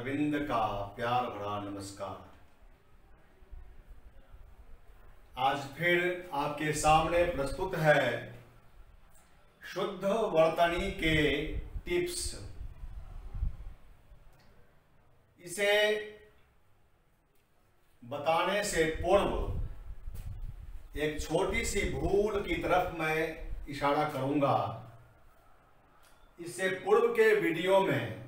अरविंद का प्यार भरा नमस्कार। आज फिर आपके सामने प्रस्तुत है शुद्ध वर्तनी के टिप्स। इसे बताने से पूर्व एक छोटी सी भूल की तरफ मैं इशारा करूंगा। इससे पूर्व के वीडियो में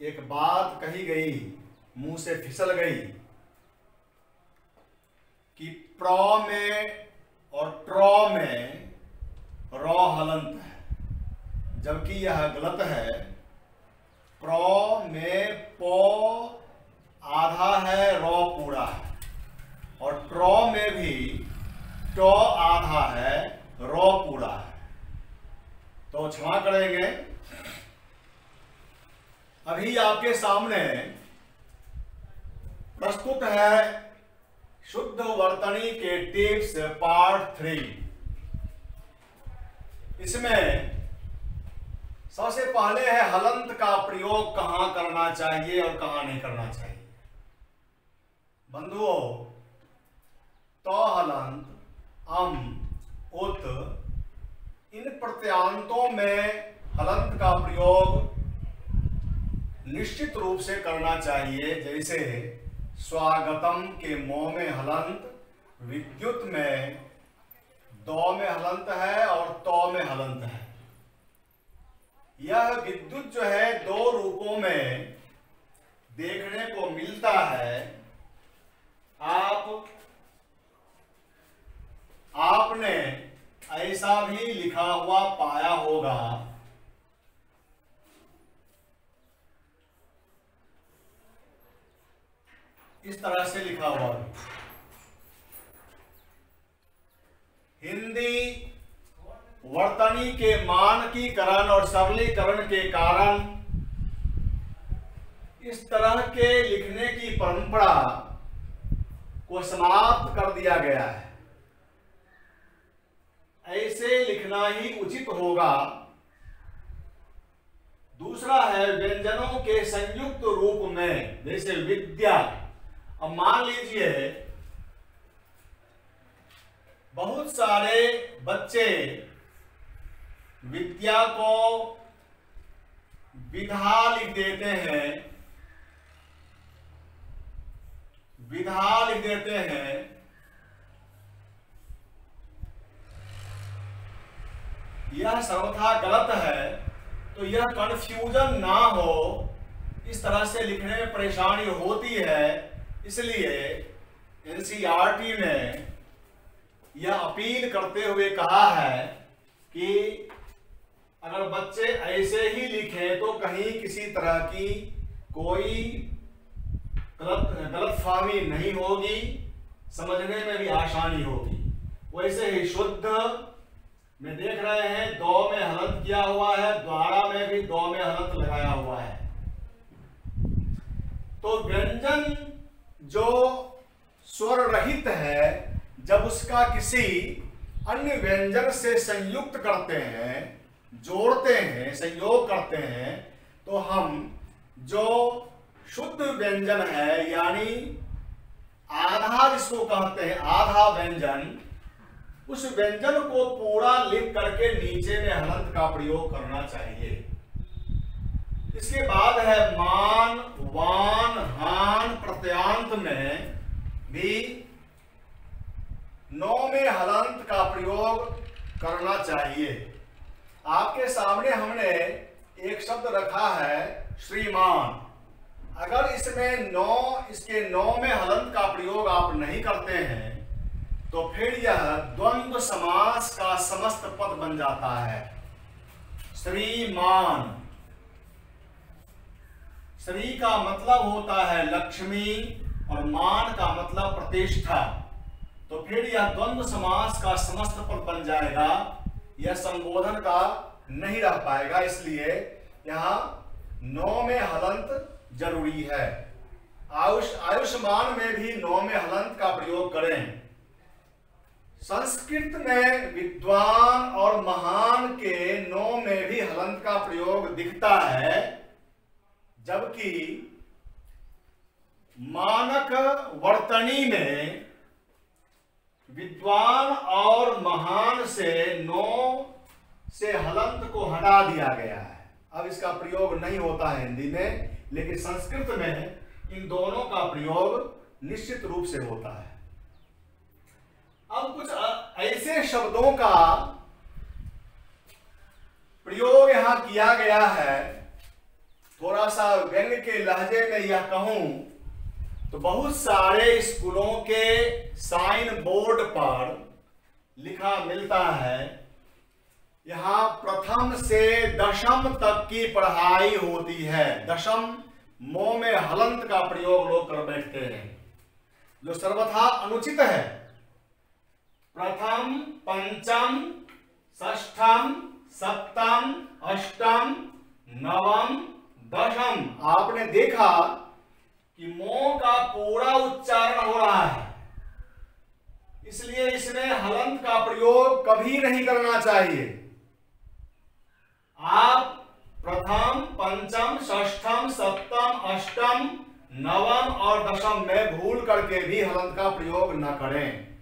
एक बात कही गई, मुंह से फिसल गई कि प्र में और ट्र में रॉ हलंत है, जबकि यह गलत है। प्र में प आधा है, रॉ पूरा है, और ट्र में भी ट आधा है, रॉ पूरा है। तो क्षमा करेंगे। अभी आपके सामने प्रस्तुत है शुद्ध वर्तनी के टिप्स पार्ट 3। इसमें सबसे पहले है हलंत का प्रयोग कहां करना चाहिए और कहां नहीं करना चाहिए। बंधुओं, तो हलंत, अम, उत, इन प्रत्यांतों में हलंत का प्रयोग निश्चित रूप से करना चाहिए। जैसे स्वागतम के मो में हलंत, विद्युत में दो में हलंत है और तो में हलंत है। यह विद्युत जो है दो रूपों में देखने को मिलता है। आपने ऐसा भी लिखा हुआ पाया होगा। इस तरह से लिखा हुआ है। हिंदी वर्तनी के मानकीकरण और सरलीकरण के कारण इस तरह के लिखने की परंपरा को समाप्त कर दिया गया है। ऐसे लिखना ही उचित होगा। दूसरा है व्यंजनों के संयुक्त रूप में, जैसे विद्या। अब मान लीजिए बहुत सारे बच्चे विद्या को विधा लिख देते हैं, विधा लिख देते हैं। यह सर्वथा गलत है। तो यह कंफ्यूजन ना हो, इस तरह से लिखने में परेशानी होती है। इसलिए एनसीईआरटी ने यह अपील करते हुए कहा है कि अगर बच्चे ऐसे ही लिखें तो कहीं किसी तरह की कोई गलतफहमी नहीं होगी, समझने में भी आसानी होगी। वैसे ही शुद्ध में देख रहे हैं दो में हलंत किया हुआ है, द्वारा में भी दो में हलंत लगाया हुआ है। तो व्यंजन जो स्वर रहित है, जब उसका किसी अन्य व्यंजन से संयुक्त करते हैं, जोड़ते हैं, संयोग करते हैं, तो हम जो शुद्ध व्यंजन है, यानी आधा जिसको कहते हैं, आधा व्यंजन, उस व्यंजन को पूरा लिख करके नीचे में हलंत का प्रयोग करना चाहिए। इसके बाद है मान, वान, हान प्रत्यांत में भी नौ में हलंत का प्रयोग करना चाहिए। आपके सामने हमने एक शब्द रखा है श्रीमान। अगर इसमें इसके नौ में हलंत का प्रयोग आप नहीं करते हैं तो फिर यह द्वंद्व समास का समस्त पद बन जाता है। श्रीमान, श्री का मतलब होता है लक्ष्मी और मान का मतलब प्रतिष्ठा। तो फिर यह द्वंद्व समास का समस्त पद बन जाएगा। यह संबोधन का नहीं रह पाएगा। इसलिए यहां नौ में हलंत जरूरी है। आयुष्मान में भी नौ में हलंत का प्रयोग करें। संस्कृत में विद्वान और महान के नौ में भी हलंत का प्रयोग दिखता है, जबकि मानक वर्तनी में विद्वान और महान से नो से हलंत को हटा दिया गया है। अब इसका प्रयोग नहीं होता है हिंदी में, लेकिन संस्कृत में इन दोनों का प्रयोग निश्चित रूप से होता है। अब कुछ ऐसे शब्दों का प्रयोग यहां किया गया है, थोड़ा सा व्यंग्य के लहजे में यह कहूं तो बहुत सारे स्कूलों के साइन बोर्ड पर लिखा मिलता है, यहां प्रथम से दशम तक की पढ़ाई होती है। दशम मो में हलंत का प्रयोग लोग कर बैठते हैं, जो सर्वथा अनुचित है। प्रथम, पंचम, षष्ठम, सप्तम, अष्टम, नवम, दशम। आपने देखा कि मो का पूरा उच्चारण हो रहा है, इसलिए इसमें हलंत का प्रयोग कभी नहीं करना चाहिए। आप प्रथम, पंचम, षष्ठम, सप्तम, अष्टम, नवम और दशम में भूल करके भी हलंत का प्रयोग न करें।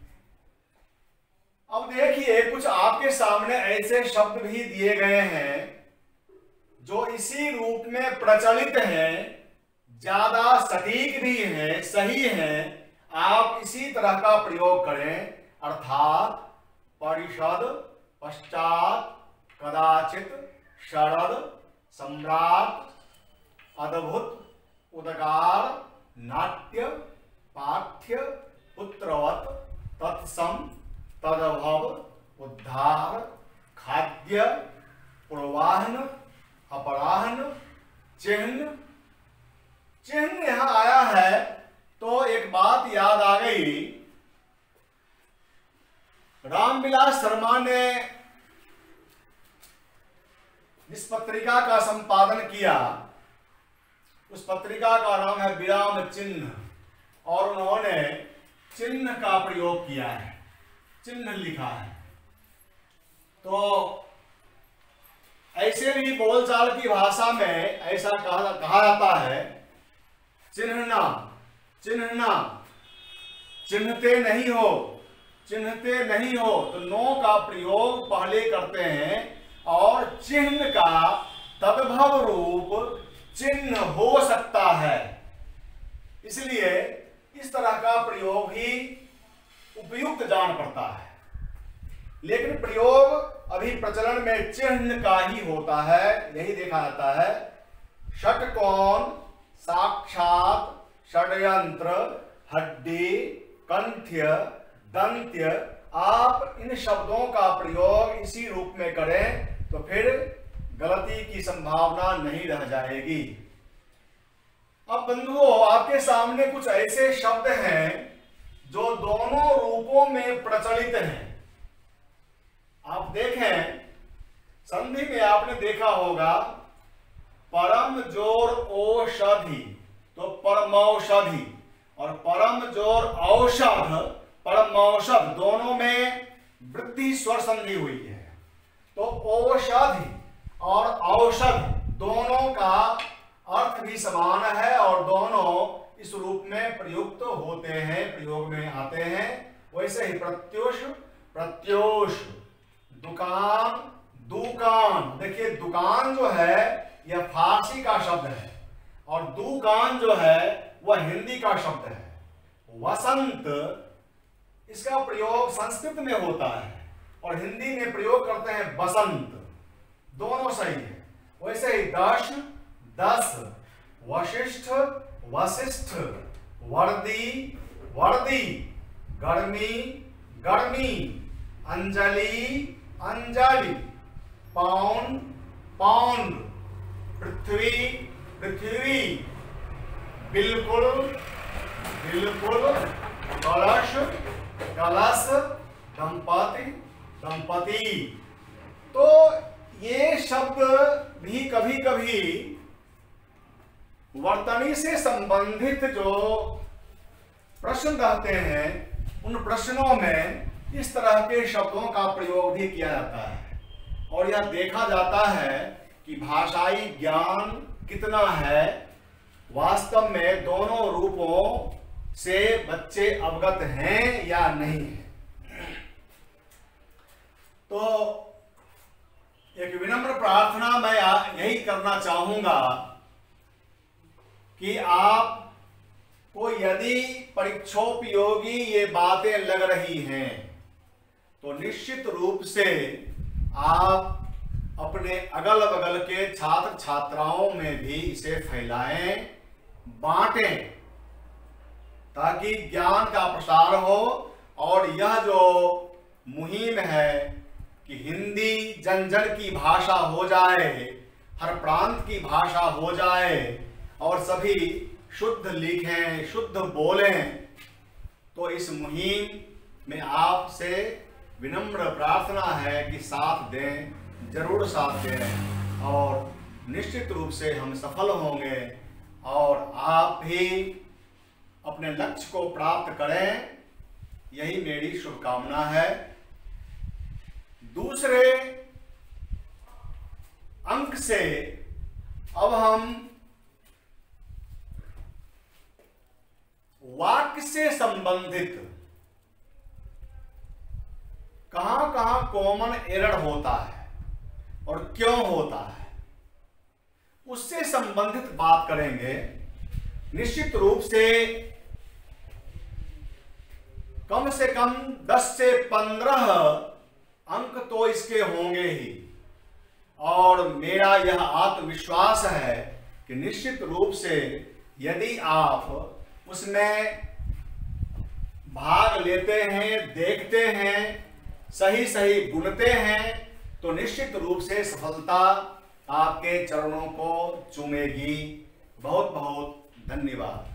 अब देखिए, कुछ आपके सामने ऐसे शब्द भी दिए गए हैं जो इसी रूप में प्रचलित हैं, ज्यादा सटीक भी हैं, सही हैं। आप इसी तरह का प्रयोग करें, अर्थात परिषद, पश्चात, कदाचित, शरद, सम्राट, अद्भुत, उदगार, नाट्य, पाठ्य, पुत्रवत, तत्सम, तदभव, उद्धार, खाद्य, पूर्वाह्न, अपराह्न, चिह्न। चिह्न यहां आया है तो एक बात याद आ गई। रामविलास शर्मा ने जिस पत्रिका का संपादन किया, उस पत्रिका का नाम है विराम चिन्ह, और उन्होंने चिन्ह का प्रयोग किया है, चिन्ह लिखा है। तो ऐसे भी बोलचाल की भाषा में ऐसा कहा जाता है, चिन्हना, चिन्हना, चिन्हते नहीं हो, चिन्हते नहीं हो। तो नो का प्रयोग पहले करते हैं और चिन्ह का तद्भव रूप चिन्ह हो सकता है, इसलिए इस तरह का प्रयोग ही उपयुक्त जान पड़ता है। लेकिन प्रयोग अभी प्रचलन में चिन्ह का ही होता है, यही देखा जाता है। षटकोण, साक्षात, षड्यंत्र, हड्डी, कंठ्य, दंत्य। आप इन शब्दों का प्रयोग इसी रूप में करें तो फिर गलती की संभावना नहीं रह जाएगी। अब बंधुओं, आपके सामने कुछ ऐसे शब्द हैं जो दोनों रूपों में प्रचलित हैं। आप देखें, संधि में आपने देखा होगा परम जोर औषधि, तो परमौषधि, और परम जोर औषध, परमौषध, दोनों में वृद्धि स्वर संधि हुई है। तो औषधि और औषध दोनों का अर्थ भी समान है और दोनों इस रूप में प्रयुक्त होते हैं, प्रयोग में आते हैं। वैसे ही प्रत्युष, प्रत्योष, दुकान, दुकान। देखिए, दुकान जो है यह फारसी का शब्द है और दुकान जो है वह हिंदी का शब्द है। वसंत, इसका प्रयोग संस्कृत में होता है और हिंदी में प्रयोग करते हैं बसंत, दोनों सही है। वैसे ही दश, दस, वशिष्ठ, वशिष्ठ, वर्दी, वर्दी, गर्मी, गर्मी, अंजलि, अंजलि, पाउंड, पाउंड, पृथ्वी, पृथ्वी, बिल्कुल, बिल्कुल, कलश, कलश, दंपति, दंपति। तो ये शब्द भी कभी कभी वर्तनी से संबंधित जो प्रश्न रहते हैं, उन प्रश्नों में इस तरह के शब्दों का प्रयोग भी किया जाता है और यह देखा जाता है कि भाषाई ज्ञान कितना है वास्तव में दोनों रूपों से बच्चे अवगत हैं या नहीं है। तो एक विनम्र प्रार्थना मैं यही करना चाहूंगा कि आपको यदि परीक्षोपयोगी ये बातें लग रही हैं तो निश्चित रूप से आप अपने अगल बगल के छात्र छात्राओं में भी इसे फैलाएं, बांटें, ताकि ज्ञान का प्रसार हो। और यह जो मुहिम है कि हिंदी जन जन की भाषा हो जाए, हर प्रांत की भाषा हो जाए और सभी शुद्ध लिखें, शुद्ध बोलें, तो इस मुहिम में आपसे विनम्र प्रार्थना है कि साथ दें, जरूर साथ दें और निश्चित रूप से हम सफल होंगे और आप भी अपने लक्ष्य को प्राप्त करें, यही मेरी शुभकामना है। दूसरे अंक से अब हम वाक्य से संबंधित कहां कहां कॉमन एरर होता है और क्यों होता है, उससे संबंधित बात करेंगे। निश्चित रूप से कम 10 से 15 अंक तो इसके होंगे ही और मेरा यह आत्मविश्वास है कि निश्चित रूप से यदि आप उसमें भाग लेते हैं, देखते हैं, सही सही गुनते हैं, तो निश्चित रूप से सफलता आपके चरणों को चूमेगी। बहुत बहुत धन्यवाद।